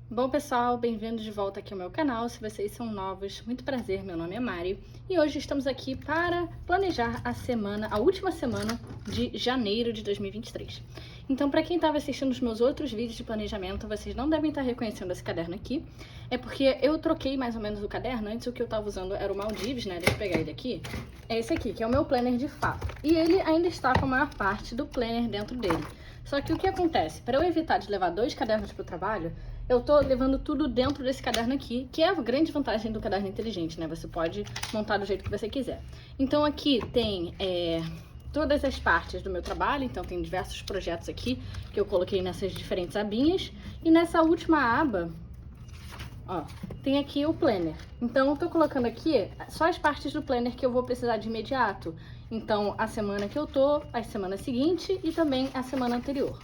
Bom, pessoal, bem-vindos de volta aqui ao meu canal. Se vocês são novos, muito prazer, meu nome é Mari e hoje estamos aqui para planejar a última semana de janeiro de 2023. Então, para quem estava assistindo os meus outros vídeos de planejamento, vocês não devem estar reconhecendo esse caderno aqui. É porque eu troquei mais ou menos o caderno. Antes o que eu estava usando era o Maldives, né? Deixa eu pegar ele aqui. É esse aqui, que é o meu planner de fato. E ele ainda está com a maior parte do planner dentro dele. Só que o que acontece? Para eu evitar de levar dois cadernos para o trabalho, eu tô levando tudo dentro desse caderno aqui, que é a grande vantagem do caderno inteligente, né? Você pode montar do jeito que você quiser. Então aqui tem todas as partes do meu trabalho, então tem diversos projetos aqui que eu coloquei nessas diferentes abinhas. E nessa última aba, ó, tem aqui o planner. Então eu tô colocando aqui só as partes do planner que eu vou precisar de imediato. Então a semana que eu tô, a semana seguinte e também a semana anterior.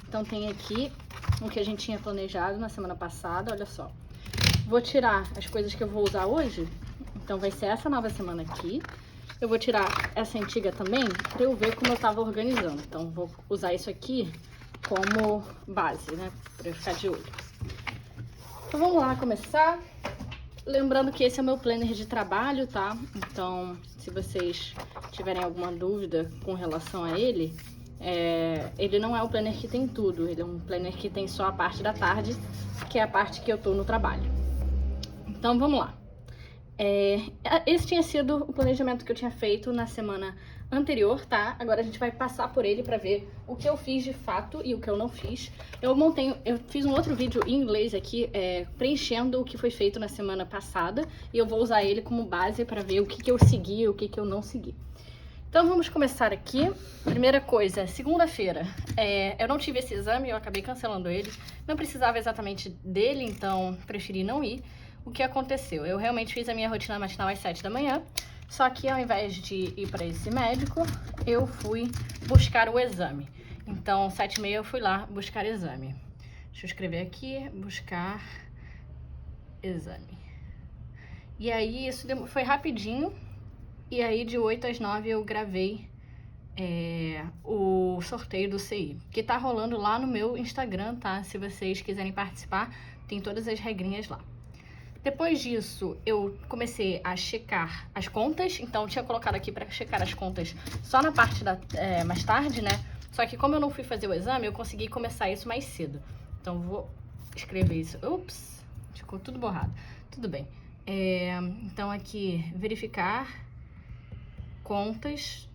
Então tem aqui o que a gente tinha planejado na semana passada, olha só. Vou tirar as coisas que eu vou usar hoje, então vai ser essa nova semana aqui. Eu vou tirar essa antiga também, para eu ver como eu tava organizando. Então vou usar isso aqui como base, né, para eu ficar de olho. Então vamos lá começar. Lembrando que esse é o meu planner de trabalho, tá? Então, se vocês tiverem alguma dúvida com relação a ele, ele não é um planner que tem tudo, ele é um planner que tem só a parte da tarde, que é a parte que eu tô no trabalho. Então vamos lá. Esse tinha sido o planejamento que eu tinha feito na semana anterior, tá? Agora a gente vai passar por ele pra ver o que eu fiz de fato e o que eu não fiz. Eu fiz um outro vídeo em inglês aqui, preenchendo o que foi feito na semana passada, e eu vou usar ele como base pra ver o que eu segui e o que eu não segui. Então vamos começar aqui. Primeira coisa, segunda-feira, eu não tive esse exame, eu acabei cancelando ele. Não precisava exatamente dele, então preferi não ir. O que aconteceu? Eu realmente fiz a minha rotina matinal às 7 da manhã, só que ao invés de ir para esse médico, eu fui buscar o exame. Então, 7h30 eu fui lá buscar exame. Deixa eu escrever aqui, buscar exame. E aí, isso foi rapidinho. E aí, de 8 às 9 eu gravei o sorteio do CI, que tá rolando lá no meu Instagram, tá? Se vocês quiserem participar, tem todas as regrinhas lá. Depois disso, eu comecei a checar as contas, então eu tinha colocado aqui para checar as contas só na parte mais tarde, né? Só que como eu não fui fazer o exame, eu consegui começar isso mais cedo. Então vou escrever isso. Ups, ficou tudo borrado. Tudo bem. Então aqui, verificar contas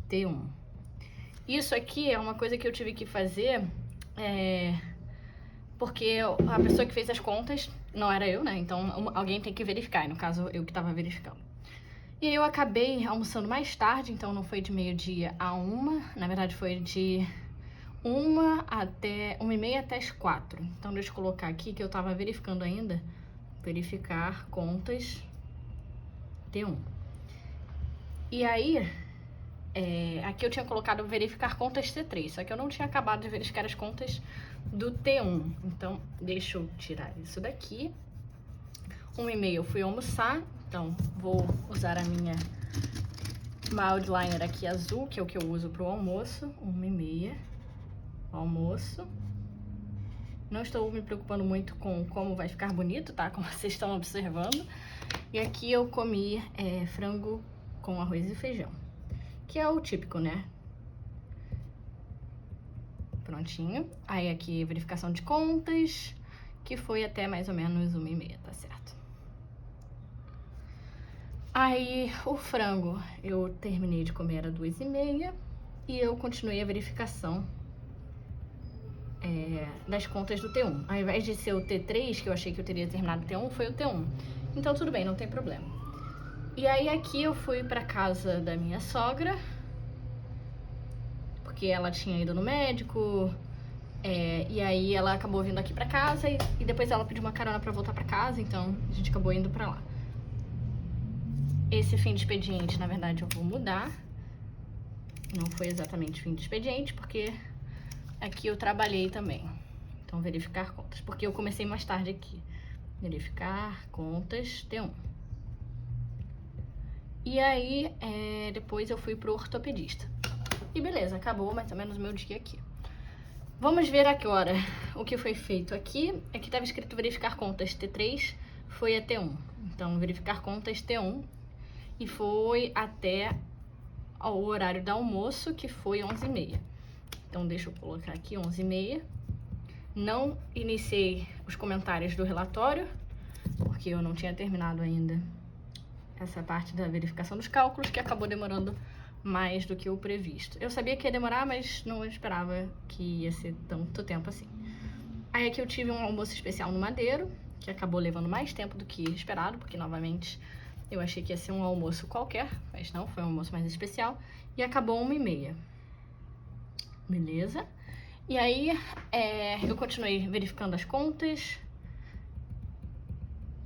T1. Isso aqui é uma coisa que eu tive que fazer, porque a pessoa que fez as contas não era eu, né? Então alguém tem que verificar, e no caso eu que tava verificando. E aí eu acabei almoçando mais tarde, então não foi de 12h a 1h, na verdade foi de 1h30 até as 4h. Então deixa eu colocar aqui que eu tava verificando ainda, verificar contas T1. E aí, aqui eu tinha colocado verificar contas T3, só que eu não tinha acabado de verificar as contas do T1. Então, deixa eu tirar isso daqui. 1h30 eu fui almoçar, então vou usar a minha mild liner aqui azul, que é o que eu uso pro almoço. 1h30, almoço. Não estou me preocupando muito com como vai ficar bonito, tá? Como vocês estão observando. E aqui eu comi frango com arroz e feijão, que é o típico, né? Prontinho. Aí aqui verificação de contas, que foi até mais ou menos 1h30, tá certo? Aí o frango eu terminei de comer às 2h30 e eu continuei a verificação das contas do T1. Ao invés de ser o T3, que eu achei que eu teria terminado o T1, foi o T1. Então tudo bem, não tem problema. E aí aqui eu fui pra casa da minha sogra, porque ela tinha ido no médico, e aí ela acabou vindo aqui pra casa e depois ela pediu uma carona pra voltar pra casa, então a gente acabou indo pra lá. Esse fim de expediente, na verdade, eu vou mudar. Não foi exatamente fim de expediente, porque aqui eu trabalhei também. Então, verificar contas, porque eu comecei mais tarde aqui. Verificar contas T1. E aí, depois eu fui pro ortopedista. E beleza, acabou mais ou menos o meu dia aqui. Vamos ver agora o que foi feito aqui. Aqui estava escrito verificar contas T3, foi a T1. Então, verificar contas T1 e foi até o horário do almoço, que foi 11h30. Então, deixa eu colocar aqui 11h30. Não iniciei os comentários do relatório, porque eu não tinha terminado ainda essa parte da verificação dos cálculos, que acabou demorando mais do que o previsto. Eu sabia que ia demorar, mas não esperava que ia ser tanto tempo assim. Aí aqui eu tive um almoço especial no Madeiro, que acabou levando mais tempo do que esperado, porque novamente eu achei que ia ser um almoço qualquer, mas não, foi um almoço mais especial, e acabou 1h30. Beleza? E aí eu continuei verificando as contas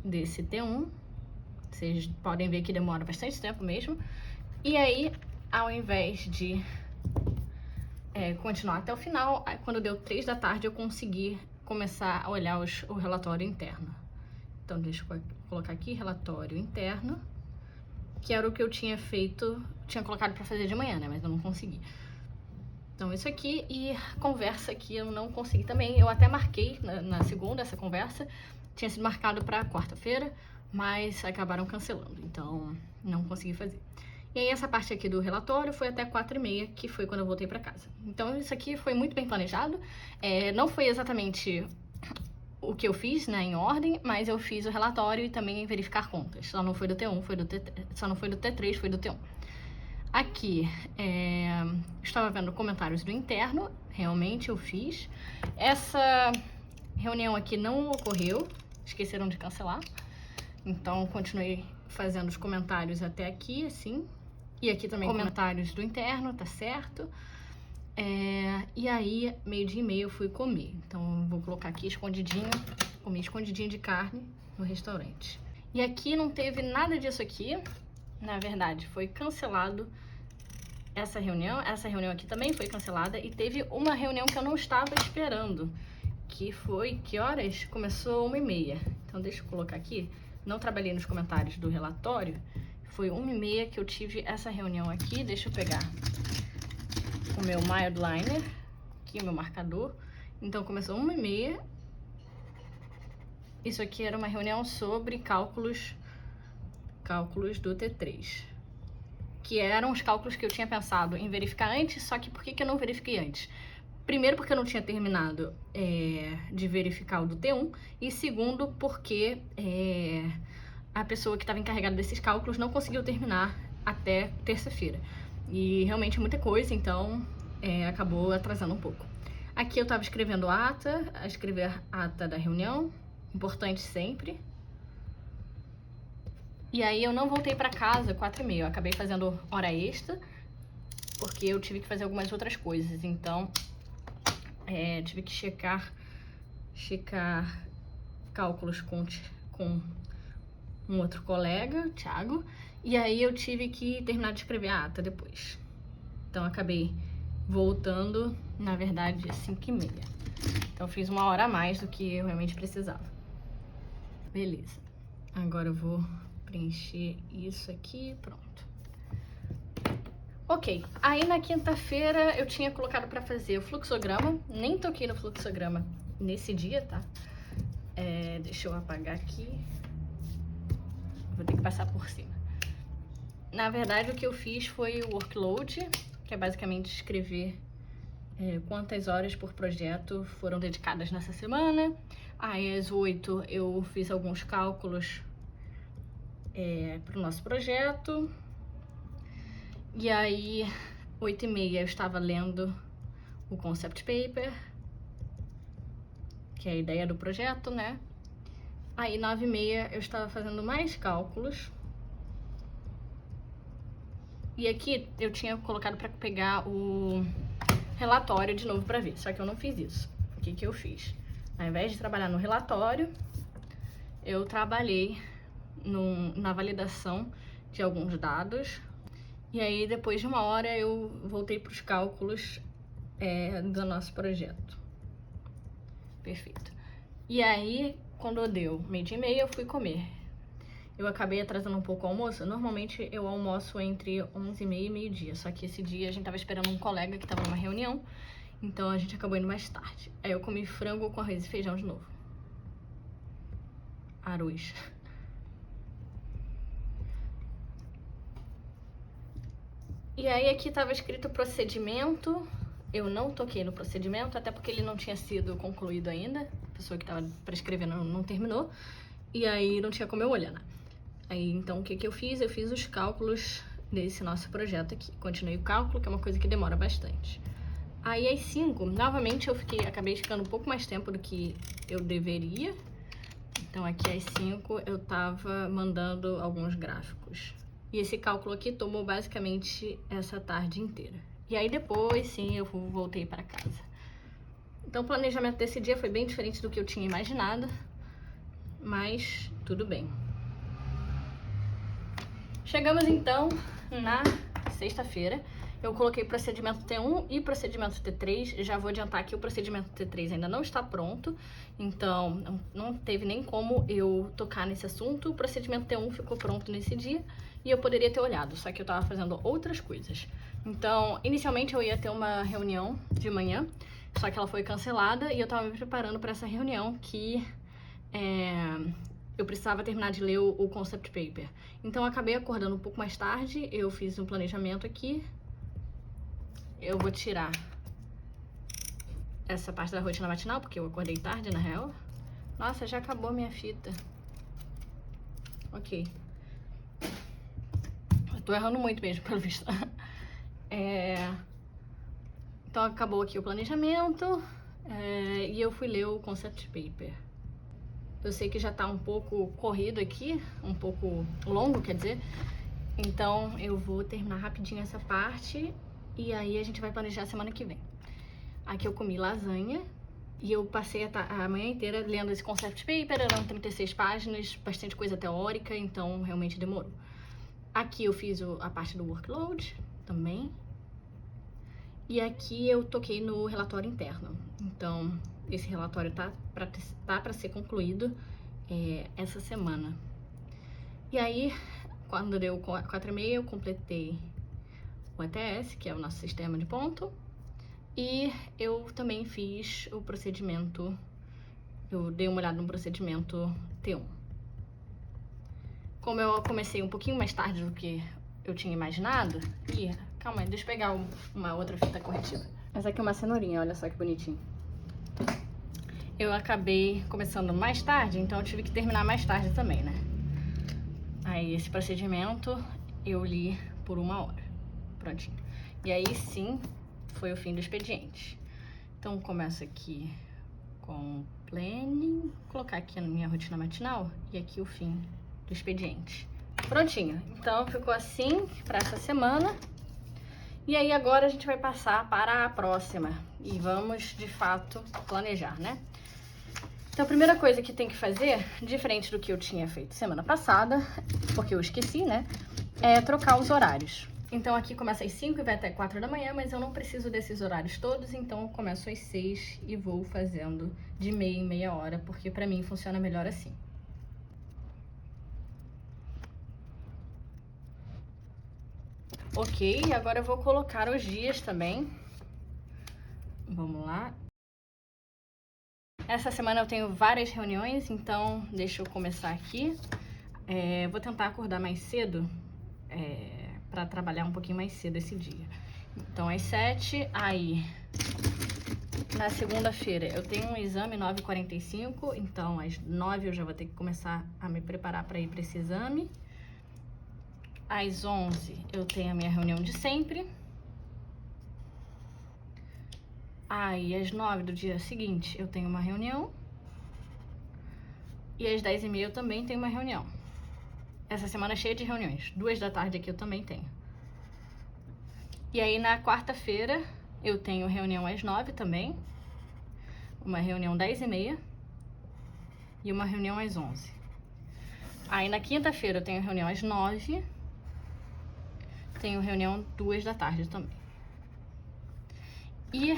desse T1. Vocês podem ver que demora bastante tempo mesmo. E aí, ao invés de continuar até o final, quando deu 3 da tarde eu consegui começar a olhar o relatório interno. Então, deixa eu colocar aqui, relatório interno, que era o que eu tinha feito, tinha colocado para fazer de manhã, né? Mas eu não consegui. Então, isso aqui, e conversa aqui eu não consegui também. Eu até marquei na segunda essa conversa, tinha sido marcado para quarta-feira, mas acabaram cancelando, então não consegui fazer. E aí essa parte aqui do relatório foi até 4h30, que foi quando eu voltei para casa. Então isso aqui foi muito bem planejado, não foi exatamente o que eu fiz, né, em ordem, mas eu fiz o relatório e também verificar contas. Só não foi do T1, só não foi do T3, foi do T1. Aqui, estava vendo comentários do interno, realmente eu fiz. Essa reunião aqui não ocorreu, esqueceram de cancelar. Então, continuei fazendo os comentários até aqui, assim. E aqui também comentários do interno, tá certo? E aí, 12h30 eu fui comer. Então, vou colocar aqui escondidinho. Comi escondidinho de carne no restaurante. E aqui não teve nada disso aqui. Na verdade, foi cancelado essa reunião. Essa reunião aqui também foi cancelada. E teve uma reunião que eu não estava esperando. Que foi, que horas? Começou 1h30. Então, deixa eu colocar aqui. Não trabalhei nos comentários do relatório. Foi 1h30 que eu tive essa reunião aqui. Deixa eu pegar o meu Mildliner, aqui o meu marcador. Então, começou 1h30. Isso aqui era uma reunião sobre cálculos do T3. Que eram os cálculos que eu tinha pensado em verificar antes, só que por que eu não verifiquei antes? Primeiro, porque eu não tinha terminado de verificar o do T1. E segundo, porque a pessoa que estava encarregada desses cálculos não conseguiu terminar até terça-feira. E realmente muita coisa, então acabou atrasando um pouco. Aqui eu estava escrevendo escrever ata da reunião, importante sempre. E aí eu não voltei para casa 4h30, eu acabei fazendo hora extra, porque eu tive que fazer algumas outras coisas, então tive que checar cálculos com um outro colega, Thiago, e aí eu tive que terminar de escrever a ata depois. Então acabei voltando, na verdade, 5h30. Então eu fiz 1 hora a mais do que eu realmente precisava. Beleza. Agora eu vou preencher isso aqui, pronto. Ok, aí na quinta-feira eu tinha colocado pra fazer o fluxograma, nem toquei no fluxograma nesse dia, tá? Deixa eu apagar aqui, vou ter que passar por cima. Na verdade, o que eu fiz foi o workload, que é basicamente escrever quantas horas por projeto foram dedicadas nessa semana. Aí às 8 eu fiz alguns cálculos para o nosso projeto. E aí, 8h30 eu estava lendo o concept paper, que é a ideia do projeto, né? Aí, 9h30 eu estava fazendo mais cálculos. E aqui eu tinha colocado para pegar o relatório de novo para ver, só que eu não fiz isso. O que eu fiz? Ao invés de trabalhar no relatório, eu trabalhei na validação de alguns dados. E aí, depois de 1 hora, eu voltei para os cálculos do nosso projeto. Perfeito. E aí, quando deu 12h30, eu fui comer. Eu acabei atrasando um pouco o almoço. Normalmente, eu almoço entre 11h30 e meio-dia. Só que esse dia, a gente estava esperando um colega que estava numa reunião. Então a gente acabou indo mais tarde. Aí eu comi frango com arroz e feijão de novo. Arroz. E aí aqui tava escrito procedimento. Eu não toquei no procedimento, até porque ele não tinha sido concluído ainda. A pessoa que tava pra escrever não terminou. E aí não tinha como eu olhar, né? Aí então o que que eu fiz? Eu fiz os cálculos desse nosso projeto aqui. Continuei o cálculo, que é uma coisa que demora bastante. Aí às 5, novamente acabei ficando um pouco mais tempo do que eu deveria. Então aqui às 5 eu tava mandando alguns gráficos. E esse cálculo aqui tomou basicamente essa tarde inteira. E aí depois, sim, eu voltei para casa. Então o planejamento desse dia foi bem diferente do que eu tinha imaginado, mas tudo bem. Chegamos então na sexta-feira. Eu coloquei procedimento T1 e procedimento T3. Já vou adiantar que o procedimento T3 ainda não está pronto, então não teve nem como eu tocar nesse assunto. O procedimento T1 ficou pronto nesse dia e eu poderia ter olhado, só que eu estava fazendo outras coisas. Então, inicialmente eu ia ter uma reunião de manhã, só que ela foi cancelada e eu estava me preparando para essa reunião que eu precisava terminar de ler o concept paper. Então eu acabei acordando um pouco mais tarde, eu fiz um planejamento aqui. Eu vou tirar essa parte da rotina matinal, porque eu acordei tarde, na real. Nossa, já acabou minha fita. Ok. Eu tô errando muito mesmo, pelo visto. Então acabou aqui o planejamento e eu fui ler o concept paper. Eu sei que já tá um pouco corrido aqui, um pouco longo, quer dizer. Então eu vou terminar rapidinho essa parte e aí a gente vai planejar a semana que vem. Aqui eu comi lasanha e eu passei a manhã inteira lendo esse concept paper, eram 36 páginas, bastante coisa teórica, então realmente demorou. Aqui eu fiz a parte do workload também. E aqui eu toquei no relatório interno. Então, esse relatório tá para ser concluído essa semana. E aí, quando deu 4h30, eu completei o ETS, que é o nosso sistema de ponto. E eu também fiz o procedimento, eu dei uma olhada no procedimento T1. Como eu comecei um pouquinho mais tarde do que eu tinha imaginado, calma aí, deixa eu pegar uma outra fita corretiva. Essa aqui é uma cenourinha, olha só que bonitinho. Eu acabei começando mais tarde, então eu tive que terminar mais tarde também, né? Aí esse procedimento eu li por 1 hora, prontinho. E aí sim, foi o fim do expediente. Então começo aqui com planning, vou colocar aqui na minha rotina matinal e aqui o fim do expediente. Prontinho, então ficou assim para essa semana. E aí agora a gente vai passar para a próxima e vamos de fato planejar, né? Então a primeira coisa que tem que fazer, diferente do que eu tinha feito semana passada, porque eu esqueci, né? É trocar os horários. Então aqui começa às 5 e vai até 4 da manhã, mas eu não preciso desses horários todos, então eu começo às 6 e vou fazendo de meia em meia hora, porque pra mim funciona melhor assim. Ok, agora eu vou colocar os dias também. Vamos lá. Essa semana eu tenho várias reuniões, então deixa eu começar aqui. Vou tentar acordar mais cedo, para trabalhar um pouquinho mais cedo esse dia. Então às 7, aí na segunda-feira eu tenho um exame 9h45, então às 9 eu já vou ter que começar a me preparar para ir para esse exame. Às 11 eu tenho a minha reunião de sempre. Aí às 9 do dia seguinte eu tenho uma reunião. E às 10h30 eu também tenho uma reunião. Essa semana é cheia de reuniões. 2 da tarde aqui eu também tenho. E aí na quarta-feira eu tenho reunião às 9 também. Uma reunião 10h30. E uma reunião às 11. Aí na quinta-feira eu tenho reunião às 9. Tenho reunião 2 da tarde também. E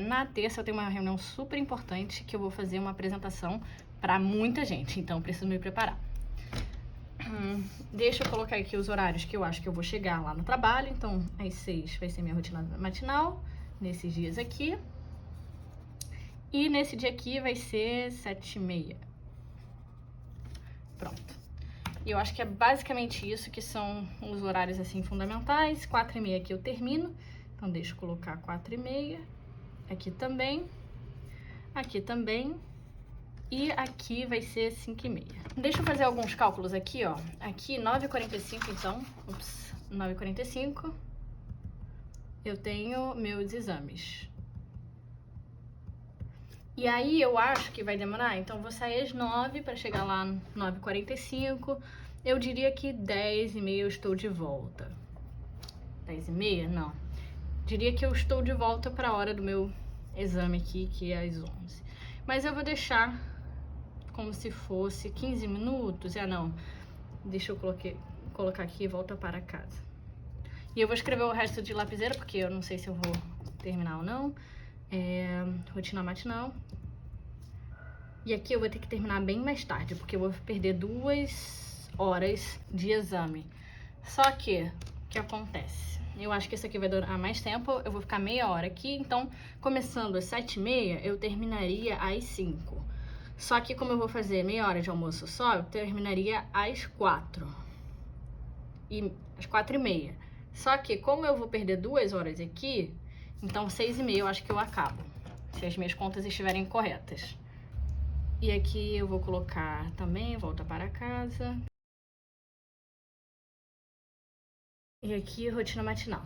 na terça eu tenho uma reunião super importante que eu vou fazer uma apresentação para muita gente. Então preciso me preparar. Deixa eu colocar aqui os horários que eu acho que eu vou chegar lá no trabalho. Então, às 6 vai ser minha rotina matinal. nesses dias aqui. E nesse dia aqui vai ser 7h30. Pronto. E eu acho que é basicamente isso que são os horários, assim, fundamentais. 4h30 aqui eu termino. Então, deixa eu colocar 4h30. Aqui também. Aqui também. E aqui vai ser 5h30. Deixa eu fazer alguns cálculos aqui, ó. Aqui, 9h45, então. Ups, 9h45. Eu tenho meus exames. E aí, eu acho que vai demorar. Então, vou sair às 9 para chegar lá 9h45. Eu diria que 10h30 eu estou de volta. 10h30? Não. Diria que eu estou de volta para a hora do meu exame aqui, que é às 11. Mas eu vou deixar como se fosse 15 minutos. Não. Deixa eu colocar aqui volta para casa. E eu vou escrever o resto de lapiseira, porque eu não sei se eu vou terminar ou não. Rotina matinal. E aqui eu vou ter que terminar bem mais tarde, porque eu vou perder 2 horas de exame. Só que, o que acontece? Eu acho que isso aqui vai durar mais tempo, eu vou ficar meia hora aqui, então, começando às 7h30, eu terminaria às 5. Só que como eu vou fazer meia hora de almoço só, eu terminaria às 4. E às 4h30. Só que como eu vou perder 2 horas aqui, então 6h30 eu acho que eu acabo, se as minhas contas estiverem corretas. E aqui eu vou colocar também, volta para casa. E aqui, rotina matinal.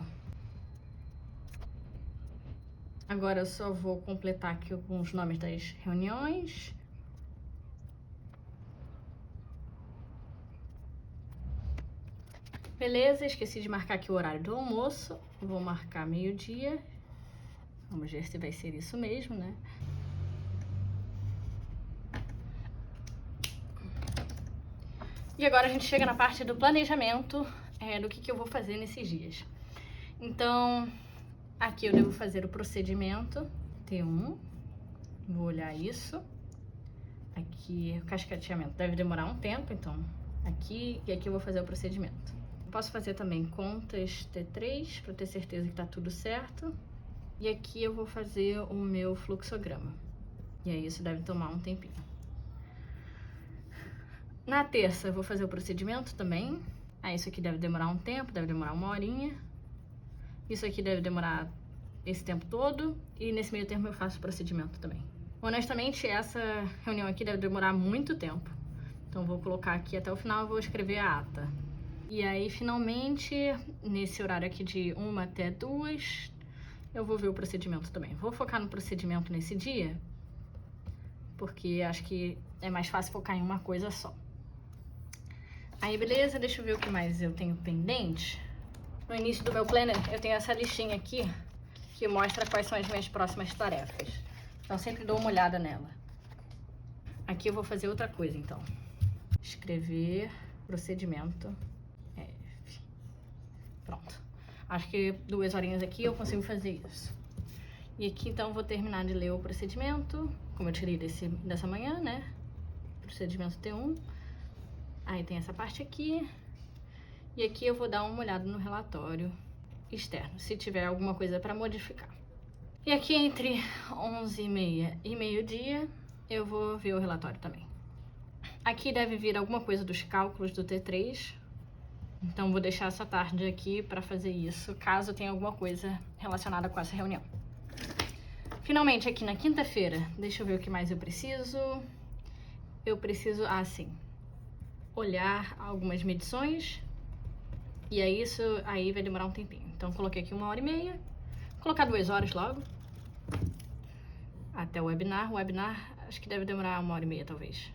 Agora eu só vou completar aqui alguns nomes das reuniões. Beleza, esqueci de marcar aqui o horário do almoço. Vou marcar meio-dia. Vamos ver se vai ser isso mesmo, né? E agora a gente chega na parte do planejamento do que eu vou fazer nesses dias. Então, aqui eu devo fazer o procedimento T1. Vou olhar isso. Aqui, o cascateamento deve demorar um tempo, então aqui e aqui eu vou fazer o procedimento. Posso fazer também contas T3 para ter certeza que tá tudo certo. E aqui eu vou fazer o meu fluxograma. E aí isso deve tomar um tempinho. Na terça eu vou fazer o procedimento também. Isso aqui deve demorar um tempo, deve demorar 1 horinha. Isso aqui deve demorar esse tempo todo. E nesse meio tempo eu faço o procedimento também. Honestamente, essa reunião aqui deve demorar muito tempo. Então vou colocar aqui até o final e vou escrever a ata. E aí, finalmente, nesse horário aqui de 1 até 2, eu vou ver o procedimento também. Vou focar no procedimento nesse dia, porque acho que é mais fácil focar em uma coisa só. Aí, beleza, deixa eu ver o que mais eu tenho pendente. No início do meu planner, eu tenho essa listinha aqui, que mostra quais são as minhas próximas tarefas. Então, sempre dou uma olhada nela. Aqui eu vou fazer outra coisa, então. Escrever procedimento F. Pronto. Acho que 2 horinhas aqui eu consigo fazer isso. E aqui, então, eu vou terminar de ler o procedimento, como eu tirei dessa manhã, né? Procedimento T1. Aí tem essa parte aqui. E aqui eu vou dar uma olhada no relatório externo, se tiver alguma coisa para modificar. E aqui entre 11h30 e meio-dia, eu vou ver o relatório também. Aqui deve vir alguma coisa dos cálculos do T3. Então, vou deixar essa tarde aqui para fazer isso, caso tenha alguma coisa relacionada com essa reunião. Finalmente, aqui na quinta-feira, deixa eu ver o que mais eu preciso. Eu preciso, sim, olhar algumas medições. E aí, isso aí vai demorar um tempinho. Então, coloquei aqui 1h30. Vou colocar 2 horas logo. Até o webinar. O webinar, acho que deve demorar 1h30, talvez.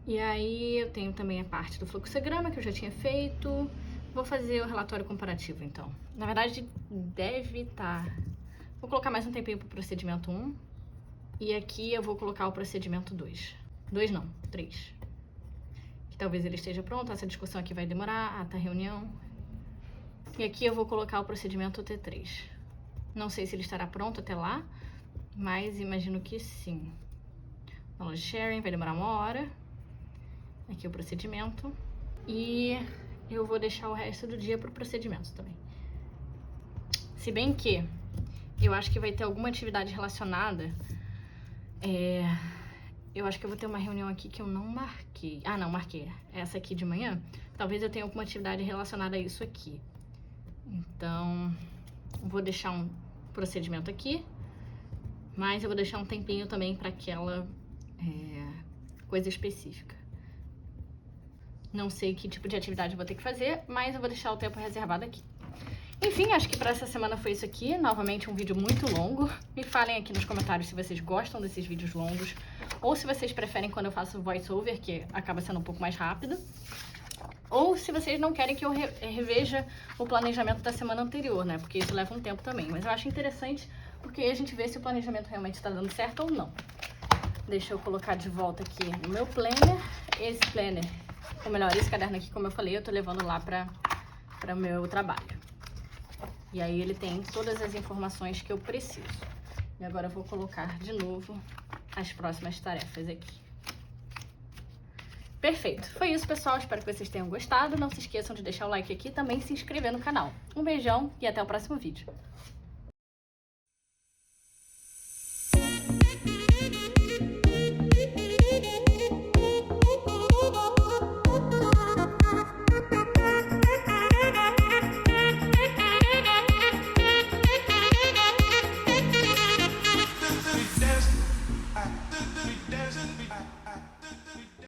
E aí, eu tenho também a parte do fluxograma, que eu já tinha feito. Vou fazer o relatório comparativo, então. Na verdade, deve estar... Vou colocar mais um tempinho pro procedimento 1. E aqui eu vou colocar o procedimento 2. 2 não, 3. Que talvez ele esteja pronto. Essa discussão aqui vai demorar. Tá reunião. E aqui eu vou colocar o procedimento T3. Não sei se ele estará pronto até lá, mas imagino que sim. Knowledge sharing vai demorar 1 hora. Aqui o procedimento. E eu vou deixar o resto do dia pro procedimento também. Se bem que eu acho que vai ter alguma atividade relacionada. Eu acho que eu vou ter uma reunião aqui que eu não marquei. Ah, não, marquei. Essa aqui de manhã. Talvez eu tenha alguma atividade relacionada a isso aqui. Então, vou deixar um procedimento aqui. Mas eu vou deixar um tempinho também para aquela coisa específica. Não sei que tipo de atividade eu vou ter que fazer, mas eu vou deixar o tempo reservado aqui. Enfim, acho que para essa semana foi isso aqui. Novamente um vídeo muito longo. Me falem aqui nos comentários se vocês gostam desses vídeos longos ou se vocês preferem quando eu faço voice over, que acaba sendo um pouco mais rápido. Ou se vocês não querem que eu reveja o planejamento da semana anterior, né? Porque isso leva um tempo também. Mas eu acho interessante porque aí a gente vê se o planejamento realmente está dando certo ou não. Deixa eu colocar de volta aqui no meu planner. Esse planner, ou melhor, esse caderno aqui, como eu falei, eu tô levando lá para o meu trabalho. E aí ele tem todas as informações que eu preciso. E agora eu vou colocar de novo as próximas tarefas aqui. Perfeito. Foi isso, pessoal. Espero que vocês tenham gostado. Não se esqueçam de deixar o like aqui e também se inscrever no canal. Um beijão e até o próximo vídeo.